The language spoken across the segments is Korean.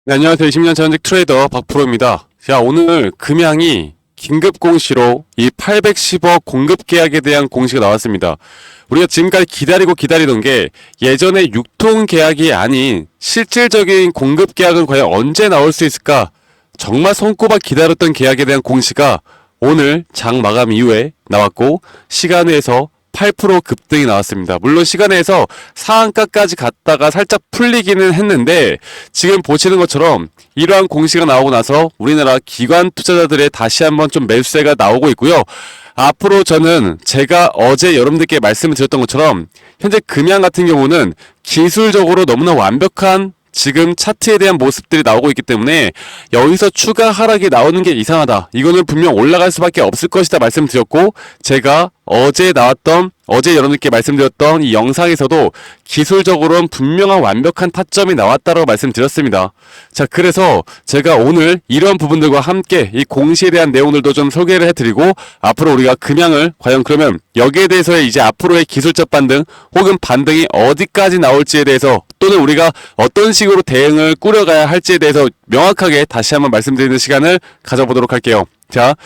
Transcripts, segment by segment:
네, 안녕하세요. 20년 전직 트레이더 박프로입니다. 자, 오늘 금양이 긴급 공시로 이 810억 공급 계약에 대한 공시가 나왔습니다. 우리가 지금까지 기다리던 게 예전에 유통 계약이 아닌 실질적인 공급 계약은 과연 언제 나올 수 있을까? 정말 손꼽아 기다렸던 계약에 대한 공시가 오늘 장 마감 이후에 나왔고 시간에서 8% 급등이 나왔습니다. 물론 시간에서 상한가까지 갔다가 살짝 풀리기는 했는데 지금 보시는 것처럼 이러한 공시가 나오고 나서 우리나라 기관 투자자들의 다시 한번 좀 매수세가 나오고 있고요. 앞으로 저는 제가 어제 여러분들께 말씀을 드렸던 것처럼 현재 금양 같은 경우는 기술적으로 너무나 완벽한 지금 차트에 대한 모습들이 나오고 있기 때문에 여기서 추가 하락이 나오는 게 이상하다. 이거는 분명 올라갈 수밖에 없을 것이다 말씀드렸고 제가 어제 여러분께 말씀드렸던 이 영상에서도 기술적으로는 분명한 완벽한 타점이 나왔다고 말씀드렸습니다. 자, 그래서 제가 오늘 이런 부분들과 함께 이 공시에 대한 내용들도 좀 소개를 해드리고 앞으로 우리가 금양을 과연 그러면 여기에 대해서의 이제 앞으로의 기술적 반등 혹은 반등이 어디까지 나올지에 대해서 또는 우리가 어떤 식으로 대응을 꾸려가야 할지에 대해서 명확하게 다시 한번 말씀드리는 시간을 가져보도록 할게요. 자,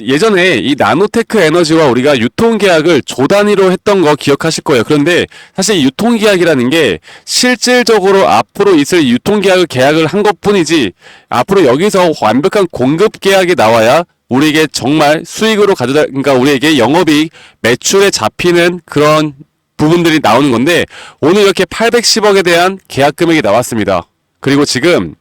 예전에 이 나노테크 에너지와 우리가 유통계약을 조 단위로 했던 거 기억하실 거예요. 그런데 사실 유통계약이라는 게 실질적으로 앞으로 있을 계약을 한 것 뿐이지 앞으로 여기서 완벽한 공급계약이 나와야 우리에게 정말 수익으로 그러니까 우리에게 영업이익, 매출에 잡히는 그런 부분들이 나오는 건데 오늘 이렇게 810억에 대한 계약 금액이 나왔습니다. 그리고 지금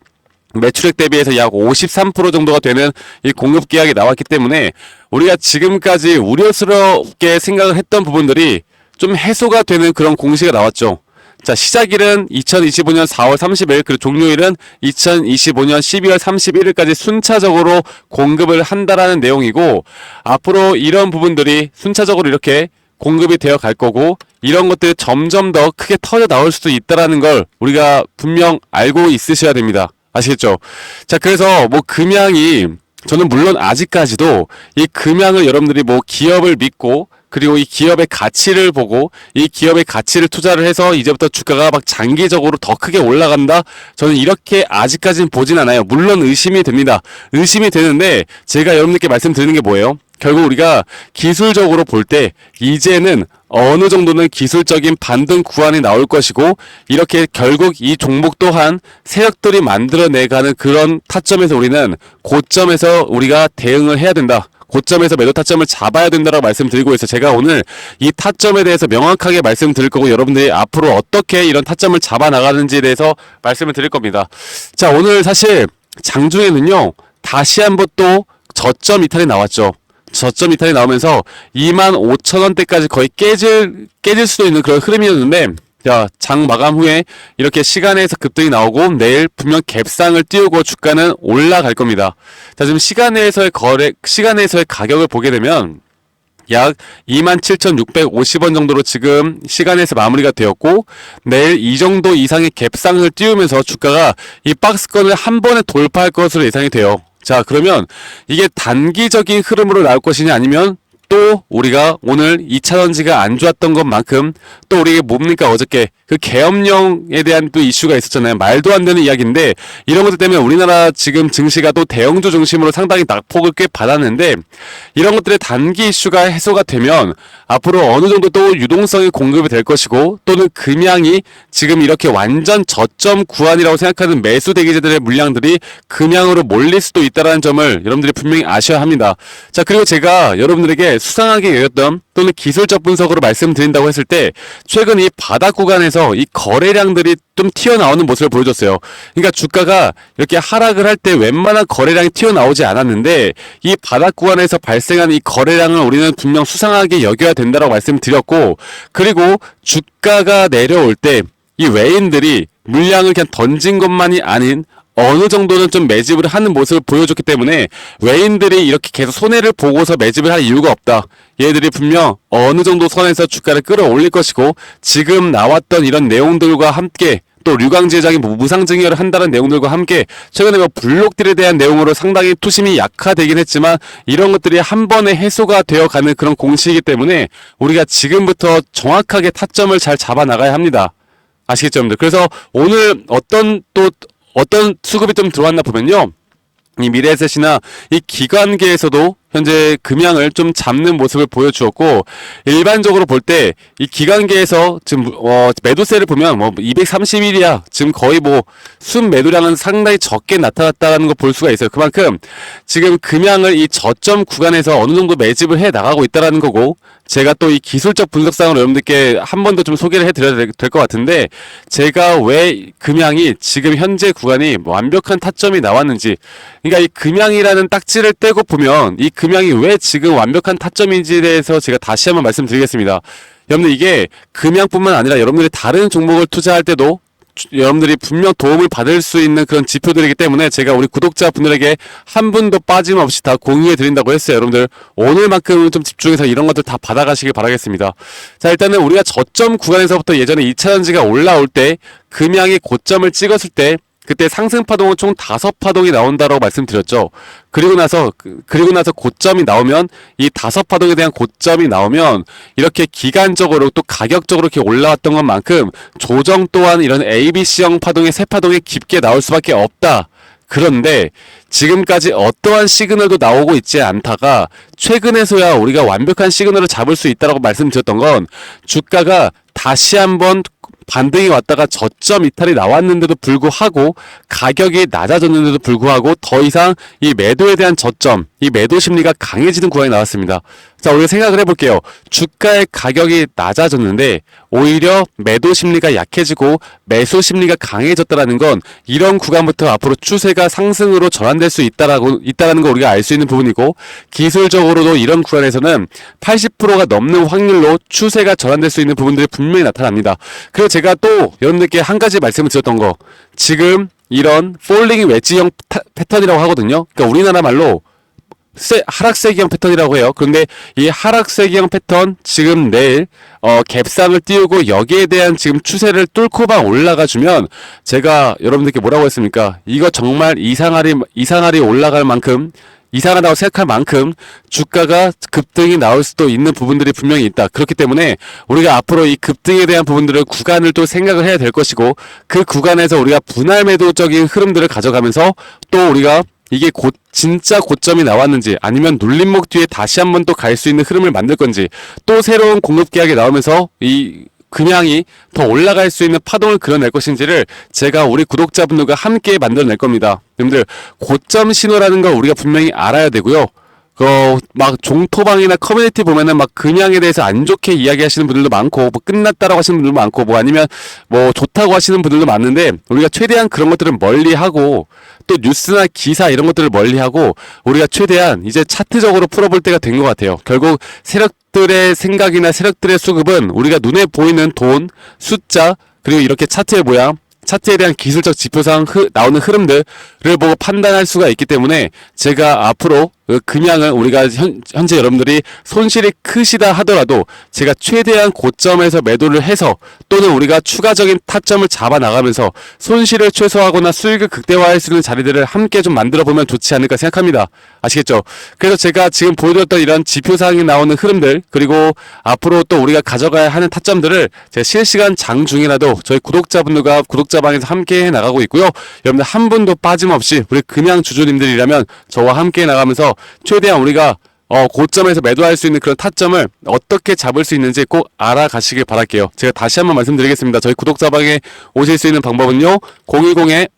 매출액 대비해서 약 53% 정도가 되는 이 공급 계약이 나왔기 때문에 우리가 지금까지 우려스럽게 생각을 했던 부분들이 좀 해소가 되는 그런 공시가 나왔죠. 자, 시작일은 2025년 4월 30일, 그리고 종료일은 2025년 12월 31일까지 순차적으로 공급을 한다라는 내용이고, 앞으로 이런 부분들이 순차적으로 이렇게 공급이 되어 갈 거고, 이런 것들이 점점 더 크게 터져 나올 수도 있다라는 걸 우리가 분명 알고 있으셔야 됩니다. 아시겠죠? 자, 그래서 뭐 금양이 저는 물론 아직까지도 이 금양을 여러분들이 뭐 기업을 믿고 그리고 이 기업의 가치를 보고 이 기업의 가치를 투자를 해서 이제부터 주가가 막 장기적으로 더 크게 올라간다? 저는 이렇게 아직까지는 보진 않아요. 물론 의심이 됩니다. 의심이 되는데 제가 여러분들께 말씀드리는 게 뭐예요? 결국 우리가 기술적으로 볼 때 이제는 어느 정도는 기술적인 반등 구간이 나올 것이고 이렇게 결국 이 종목 또한 세력들이 만들어내가는 그런 타점에서 우리는 고점에서 우리가 대응을 해야 된다. 고점에서 매도 타점을 잡아야 된다라고 말씀드리고 있어요. 제가 오늘 이 타점에 대해서 명확하게 말씀드릴 거고 여러분들이 앞으로 어떻게 이런 타점을 잡아 나가는지에 대해서 말씀을 드릴 겁니다. 자, 오늘 사실 장중에는요 다시 한번 또 저점 이탈이 나왔죠. 저점 이탈이 나오면서 25,000원대까지 거의 깨질 수도 있는 그런 흐름이었는데 자, 장 마감 후에 이렇게 시간에서 급등이 나오고 내일 분명 갭상을 띄우고 주가는 올라갈 겁니다. 자, 지금 시간에서의 가격을 보게 되면 약 27,650원 정도로 지금 시간에서 마무리가 되었고 내일 이 정도 이상의 갭상을 띄우면서 주가가 이 박스권을 한 번에 돌파할 것으로 예상이 돼요. 자, 그러면 이게 단기적인 흐름으로 나올 것이냐 아니면 또 우리가 오늘 2차전지가 안 좋았던 것만큼 또 우리가 뭡니까 어저께 그 계엄령에 대한 또 이슈가 있었잖아요. 말도 안 되는 이야기인데 이런 것들 때문에 우리나라 지금 증시가 또 대형주 중심으로 상당히 낙폭을 꽤 받았는데 이런 것들의 단기 이슈가 해소가 되면 앞으로 어느 정도 또 유동성이 공급이 될 것이고 또는 금양이 지금 이렇게 완전 저점 구간이라고 생각하는 매수 대기자들의 물량들이 금양으로 몰릴 수도 있다는 점을 여러분들이 분명히 아셔야 합니다. 자, 그리고 제가 여러분들에게 수상하게 여겼던 또는 기술적 분석으로 말씀드린다고 했을 때 최근 이 바닥 구간에서 이 거래량들이 좀 튀어나오는 모습을 보여줬어요. 그러니까 주가가 이렇게 하락을 할 때 웬만한 거래량이 튀어나오지 않았는데 이 바닥 구간에서 발생한 이 거래량을 우리는 분명 수상하게 여겨야 된다고 말씀드렸고 그리고 주가가 내려올 때 이 외인들이 물량을 그냥 던진 것만이 아닌 어느 정도는 좀 매집을 하는 모습을 보여줬기 때문에 외인들이 이렇게 계속 손해를 보고서 매집을 할 이유가 없다. 얘들이 분명 어느 정도 선에서 주가를 끌어올릴 것이고 지금 나왔던 이런 내용들과 함께 또 류광지회장이 무상증여를 한다는 내용들과 함께 최근에 블록딜에 대한 내용으로 상당히 투심이 약화되긴 했지만 이런 것들이 한 번에 해소가 되어가는 그런 공시이기 때문에 우리가 지금부터 정확하게 타점을 잘 잡아 나가야 합니다. 아시겠죠, 여러분들? 그래서 오늘 어떤 수급이 좀 들어왔나 보면요. 이 미래에셋이나 이 기관계에서도 현재 금양을 좀 잡는 모습을 보여주었고, 일반적으로 볼 때 이 기관계에서 지금 매도세를 보면 뭐 230일이야 지금 거의 뭐 순매도량은 상당히 적게 나타났다는 거 볼 수가 있어요. 그만큼 지금 금양을 이 저점 구간에서 어느 정도 매집을 해 나가고 있다라는 거고, 제가 또 이 기술적 분석상으로 여러분들께 한 번 더 좀 소개를 해드려야 될 것 같은데, 제가 왜 금양이 지금 현재 구간이 완벽한 타점이 나왔는지, 그러니까 이 금양이라는 딱지를 떼고 보면 이 금양이 왜 지금 완벽한 타점인지에 대해서 제가 다시 한번 말씀드리겠습니다. 여러분들 이게 금양뿐만 아니라 여러분들이 다른 종목을 투자할 때도 여러분들이 분명 도움을 받을 수 있는 그런 지표들이기 때문에 제가 우리 구독자분들에게 한 분도 빠짐없이 다 공유해 드린다고 했어요. 여러분들 오늘만큼은 좀 집중해서 이런 것들 다 받아가시길 바라겠습니다. 자, 일단은 우리가 저점 구간에서부터 예전에 2차전지가 올라올 때 금양이 고점을 찍었을 때 그때 상승 파동은 총 5파동이 나온다라고 말씀드렸죠. 그리고 나서 고점이 나오면 이 5파동에 대한 고점이 나오면 이렇게 기간적으로 또 가격적으로 이렇게 올라왔던 것만큼 조정 또한 이런 ABC형 파동의 세 파동이 깊게 나올 수밖에 없다. 그런데 지금까지 어떠한 시그널도 나오고 있지 않다가 최근에서야 우리가 완벽한 시그널을 잡을 수 있다라고 말씀드렸던 건, 주가가 다시 한번 반등이 왔다가 저점 이탈이 나왔는데도 불구하고 가격이 낮아졌는데도 불구하고 더 이상 이 매도에 대한 저점, 이 매도 심리가 강해지는 구간이 나왔습니다. 자, 우리가 생각을 해볼게요. 주가의 가격이 낮아졌는데 오히려 매도 심리가 약해지고 매수 심리가 강해졌다라는 건 이런 구간부터 앞으로 추세가 상승으로 전환될 수 있다라는 거 우리가 알 수 있는 부분이고, 기술적으로도 이런 구간에서는 80%가 넘는 확률로 추세가 전환될 수 있는 부분들이 분명히 나타납니다. 그리고 제가 또 여러분들께 한 가지 말씀을 드렸던 거, 지금 이런 폴링 웨지형 패턴이라고 하거든요. 그러니까 우리나라 말로 하락세기형 패턴이라고 해요. 그런데 이 하락세기형 패턴 지금 내일 갭상을 띄우고 여기에 대한 지금 추세를 뚫고만 올라가주면, 제가 여러분들께 뭐라고 했습니까? 이거 정말 이상하리 올라갈 만큼, 이상하다고 생각할 만큼 주가가 급등이 나올 수도 있는 부분들이 분명히 있다. 그렇기 때문에 우리가 앞으로 이 급등에 대한 부분들을 구간을 또 생각을 해야 될 것이고, 그 구간에서 우리가 분할 매도적인 흐름들을 가져가면서 또 우리가 이게 진짜 고점이 나왔는지, 아니면 눌림목 뒤에 다시 한번 또 갈 수 있는 흐름을 만들 건지, 또 새로운 공급 계약이 나오면서 이 금양이 더 올라갈 수 있는 파동을 그려낼 것인지를 제가 우리 구독자분들과 함께 만들어낼 겁니다. 여러분들, 고점 신호라는 걸 우리가 분명히 알아야 되고요. 막 종토방이나 커뮤니티 보면은 막 금양에 대해서 안 좋게 이야기하시는 분들도 많고, 뭐 끝났다라고 하시는 분들도 많고, 뭐 아니면 뭐 좋다고 하시는 분들도 많은데, 우리가 최대한 그런 것들을 멀리하고, 또 뉴스나 기사 이런 것들을 멀리하고 우리가 최대한 이제 차트적으로 풀어볼 때가 된 것 같아요. 결국 세력들의 생각이나 세력들의 수급은 우리가 눈에 보이는 돈, 숫자, 그리고 이렇게 차트의 모양, 차트에 대한 기술적 지표상 나오는 흐름들을 보고 판단할 수가 있기 때문에, 제가 앞으로 금양은 우리가 현재 여러분들이 손실이 크시다 하더라도 제가 최대한 고점에서 매도를 해서, 또는 우리가 추가적인 타점을 잡아 나가면서 손실을 최소화하거나 수익을 극대화할 수 있는 자리들을 함께 좀 만들어 보면 좋지 않을까 생각합니다. 아시겠죠? 그래서 제가 지금 보여드렸던 이런 지표상에 나오는 흐름들, 그리고 앞으로 또 우리가 가져가야 하는 타점들을 제가 실시간 장 중이라도 저희 구독자분들과 구독자방에서 함께 해 나가고 있고요. 여러분들 한 분도 빠짐없이 우리 금양 주주님들이라면 저와 함께 나가면서 최대한 우리가 고점에서 매도할 수 있는 그런 타점을 어떻게 잡을 수 있는지 꼭 알아가시길 바랄게요. 제가 다시 한번 말씀드리겠습니다. 저희 구독자방에 오실 수 있는 방법은요, 010에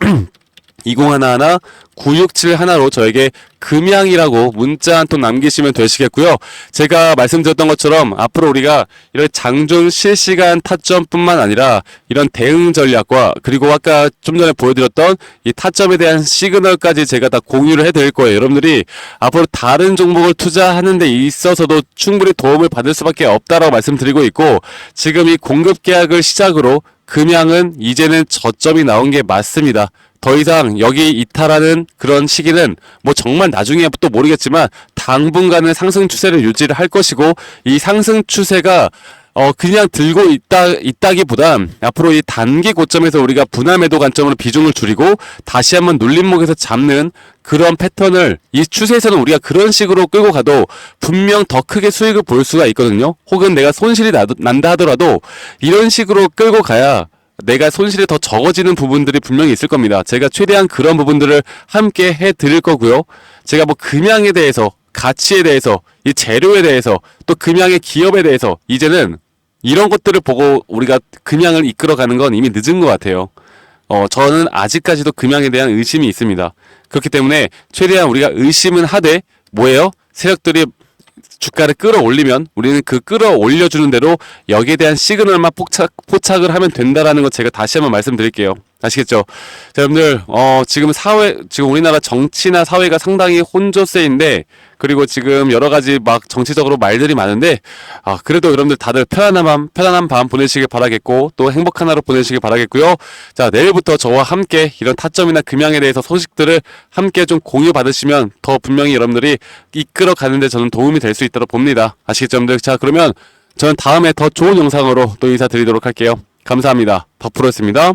2011-9671로 저에게 금양이라고 문자 한 통 남기시면 되시겠고요. 제가 말씀드렸던 것처럼 앞으로 우리가 이런 장중 실시간 타점뿐만 아니라 이런 대응 전략과, 그리고 아까 좀 전에 보여드렸던 이 타점에 대한 시그널까지 제가 다 공유를 해드릴 거예요. 여러분들이 앞으로 다른 종목을 투자하는 데 있어서도 충분히 도움을 받을 수밖에 없다라고 말씀드리고 있고, 지금 이 공급 계약을 시작으로 금양은 이제는 저점이 나온 게 맞습니다. 더 이상 여기 이탈하는 그런 시기는 뭐 정말 나중에 또 모르겠지만 당분간은 상승 추세를 유지를 할 것이고, 이 상승 추세가 그냥 들고 있다기보단 앞으로 이 단기 고점에서 우리가 분할 매도 관점으로 비중을 줄이고 다시 한번 눌림목에서 잡는 그런 패턴을, 이 추세에서는 우리가 그런 식으로 끌고 가도 분명 더 크게 수익을 볼 수가 있거든요. 혹은 내가 손실이 난다 하더라도 이런 식으로 끌고 가야 내가 손실이 더 적어지는 부분들이 분명히 있을 겁니다. 제가 최대한 그런 부분들을 함께 해드릴 거고요. 제가 뭐 금양에 대해서, 가치에 대해서, 이 재료에 대해서, 또 금양의 기업에 대해서 이제는 이런 것들을 보고 우리가 금양을 이끌어가는 건 이미 늦은 것 같아요. 저는 아직까지도 금양에 대한 의심이 있습니다. 그렇기 때문에 최대한 우리가 의심은 하되 뭐예요? 세력들이 주가를 끌어올리면 우리는 그 끌어올려주는 대로 여기에 대한 시그널만 포착을 하면 된다라는 거 제가 다시 한번 말씀드릴게요. 아시겠죠? 자, 여러분들, 지금 우리나라 정치나 사회가 상당히 혼조세인데, 그리고 지금 여러 가지 막 정치적으로 말들이 많은데, 그래도 여러분들 다들 편안한 밤 보내시길 바라겠고, 또 행복한 하루 보내시길 바라겠고요. 자, 내일부터 저와 함께 이런 타점이나 금양에 대해서 소식들을 함께 좀 공유 받으시면 더 분명히 여러분들이 이끌어 가는데 저는 도움이 될 수 있도록 봅니다. 아시겠죠, 여러분들? 자, 그러면 저는 다음에 더 좋은 영상으로 또 인사드리도록 할게요. 감사합니다. 박프로였습니다.